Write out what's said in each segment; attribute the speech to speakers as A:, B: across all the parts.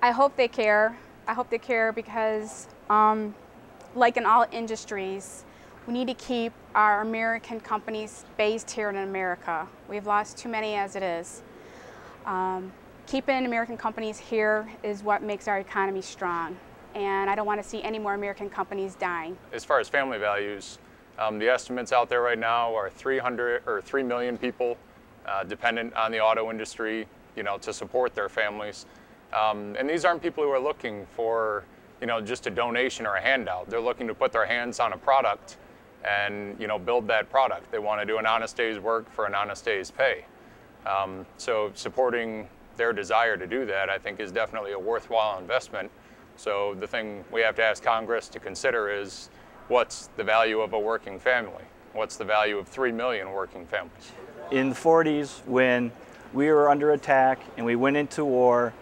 A: I hope they care. I hope they care because, like in all industries, we need to keep our American companies based here in America. We've lost too many as it is. Keeping American companies here is what makes our economy strong. And I don't want to see any more American companies dying.
B: As far as family values, the estimates out there right now are 3 million people dependent on the auto industry, to support their families. And these aren't people who are looking for, just a donation or a handout. They're looking to put their hands on a product and, build that product. They want to do an honest day's work for an honest day's pay. So supporting their desire to do that, I think, is definitely a worthwhile investment. So the thing we have to ask Congress to consider is, what's the value of a working family? What's the value of 3 million working families?
C: In the 40s, when we were under attack and we went into war,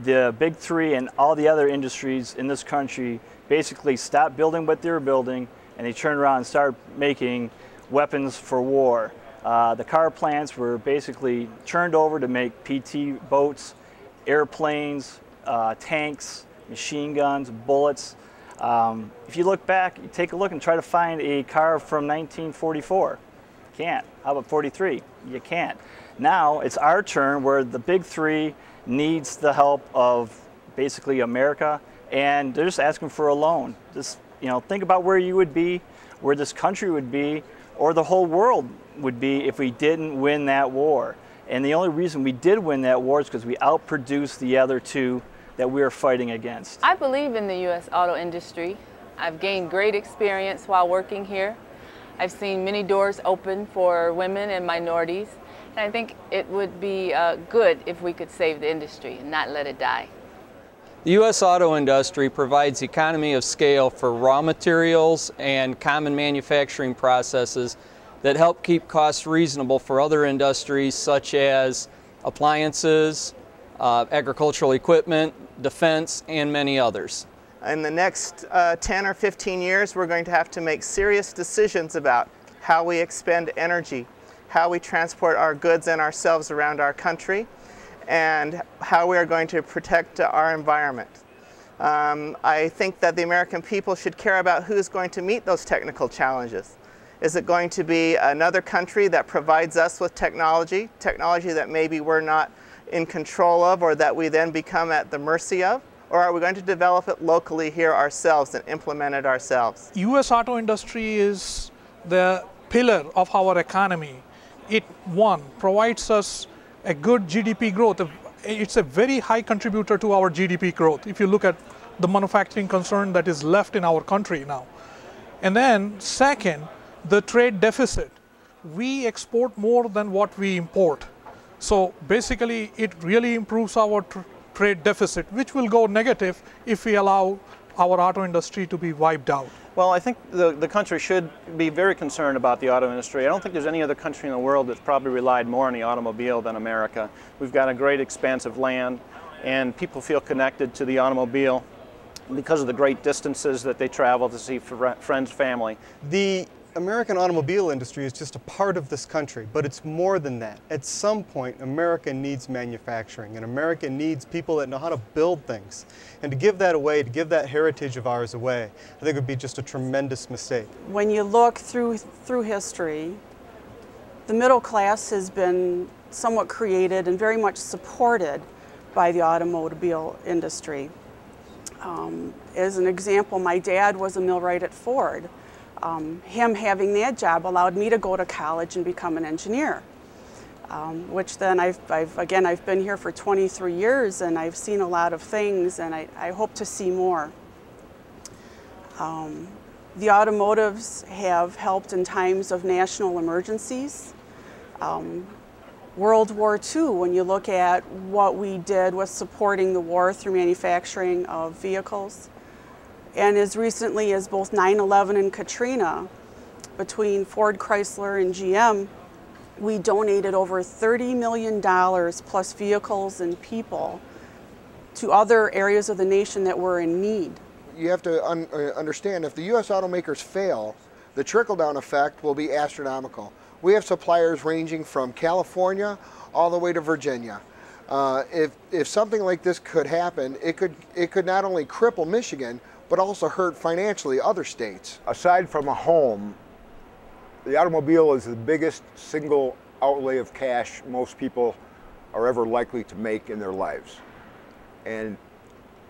C: the big three and all the other industries in this country basically stopped building what they were building, and they turned around and started making weapons for war. The car plants were basically turned over to make PT boats, airplanes, tanks, machine guns, bullets. If you look back, you take a look and try to find a car from 1944. You can't. How about 43? You can't. Now it's our turn where the big three needs the help of basically America, and they're just asking for a loan. Just, think about where you would be, where this country would be, or the whole world would be if we didn't win that war. And the only reason we did win that war is because we outproduced the other two that we are fighting against.
D: I believe in the U.S. auto industry. I've gained great experience while working here. I've seen many doors open for women and minorities, and I think it would be good if we could save the industry and not let it die.
E: The U.S. auto industry provides economy of scale for raw materials and common manufacturing processes that help keep costs reasonable for other industries such as appliances, agricultural equipment, defense, and many others.
F: In the next 10 or 15 years, we're going to have to make serious decisions about how we expend energy, how we transport our goods and ourselves around our country, and how we are going to protect our environment. I think that the American people should care about who's going to meet those technical challenges. Is it going to be another country that provides us with technology that maybe we're not in control of, or that we then become at the mercy of? Or are we going to develop it locally here ourselves and implement it ourselves?
G: U.S. auto industry is the pillar of our economy. It, one, provides us a good GDP growth. It's a very high contributor to our GDP growth if you look at the manufacturing concern that is left in our country now. And then second, the trade deficit. We export more than what we import. So basically it really improves our trade deficit, which will go negative if we allow our auto industry to be wiped out.
H: Well, I think the country should be very concerned about the auto industry. I don't think there's any other country in the world that's probably relied more on the automobile than America. We've got a great expanse of land, and people feel connected to the automobile because of the great distances that they travel to see friends, family.
I: The American automobile industry is just a part of this country, but it's more than that. At some point, America needs manufacturing, and America needs people that know how to build things. And to give that away, to give that heritage of ours away, I think would be just a tremendous mistake.
J: When you look through history, the middle class has been somewhat created and very much supported by the automobile industry. As an example, my dad was a millwright at Ford. Him having that job allowed me to go to college and become an engineer, which then I've been here for 23 years and I've seen a lot of things, and I hope to see more. The automotives have helped in times of national emergencies. World War II, when you look at what we did with supporting the war through manufacturing of vehicles. And as recently as both 9/11 and Katrina, between Ford, Chrysler, and GM, we donated over $30 million plus vehicles and people to other areas of the nation that were in need.
K: You have to understand, if the U.S. automakers fail, the trickle-down effect will be astronomical. We have suppliers ranging from California all the way to Virginia. If something like this could happen, it could not only cripple Michigan, but also hurt financially other states.
L: Aside from a home, the automobile is the biggest single outlay of cash most people are ever likely to make in their lives. And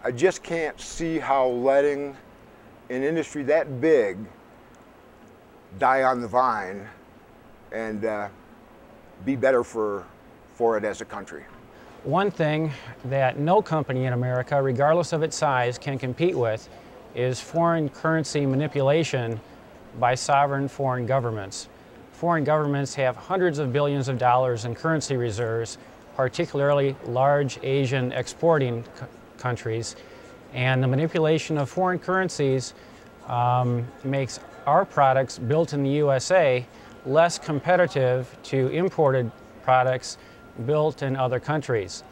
L: I just can't see how letting an industry that big die on the vine and be better for it as a country.
M: One thing that no company in America, regardless of its size, can compete with is foreign currency manipulation by sovereign foreign governments. Foreign governments have hundreds of billions of dollars in currency reserves, particularly large Asian exporting countries, and the manipulation of foreign currencies makes our products built in the USA less competitive to imported products built in other countries.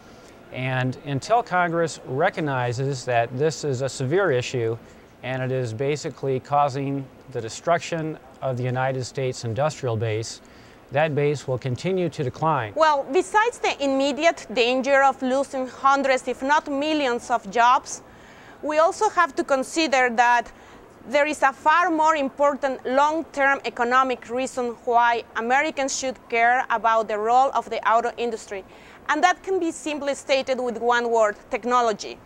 M: And until Congress recognizes that this is a severe issue and it is basically causing the destruction of the United States industrial base, that base will continue to decline.
N: Well, besides the immediate danger of losing hundreds, if not millions of jobs, we also have to consider that there is a far more important long-term economic reason why Americans should care about the role of the auto industry. And that can be simply stated with one word: technology.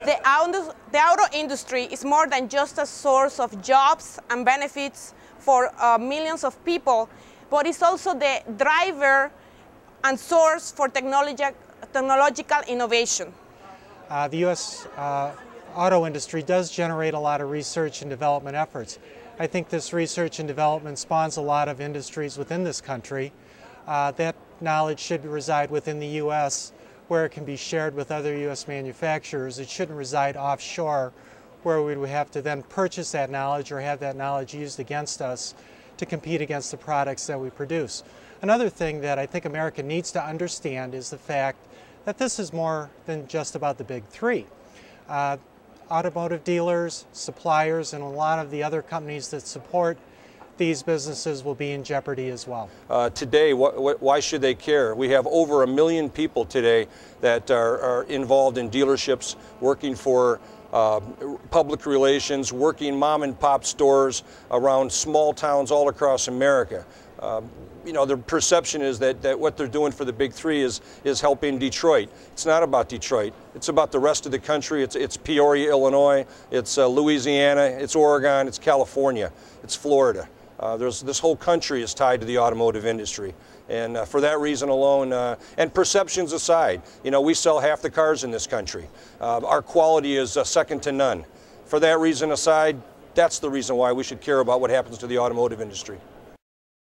N: The auto industry is more than just a source of jobs and benefits for millions of people, but it's also the driver and source for technological innovation.
O: The U.S. auto industry does generate a lot of research and development efforts. I think this research and development spawns a lot of industries within this country. That knowledge should reside within the U.S., where it can be shared with other U.S. manufacturers. It shouldn't reside offshore, where we would have to then purchase that knowledge or have that knowledge used against us to compete against the products that we produce. Another thing that I think America needs to understand is the fact that this is more than just about the big three. Automotive dealers, suppliers, and a lot of the other companies that support these businesses will be in jeopardy as well.
P: Today, why should they care? We have over 1 million people today that are involved in dealerships, working for public relations, working mom and pop stores around small towns all across America. You know, the perception is that what they're doing for the big three is helping Detroit. It's not about Detroit. It's about the rest of the country. It's Peoria, Illinois. It's Louisiana. It's Oregon. It's California. It's Florida. This whole country is tied to the automotive industry. And for that reason alone, and perceptions aside, you know, we sell half the cars in this country. Our quality is second to none. For that reason aside, that's the reason why we should care about what happens to the automotive industry.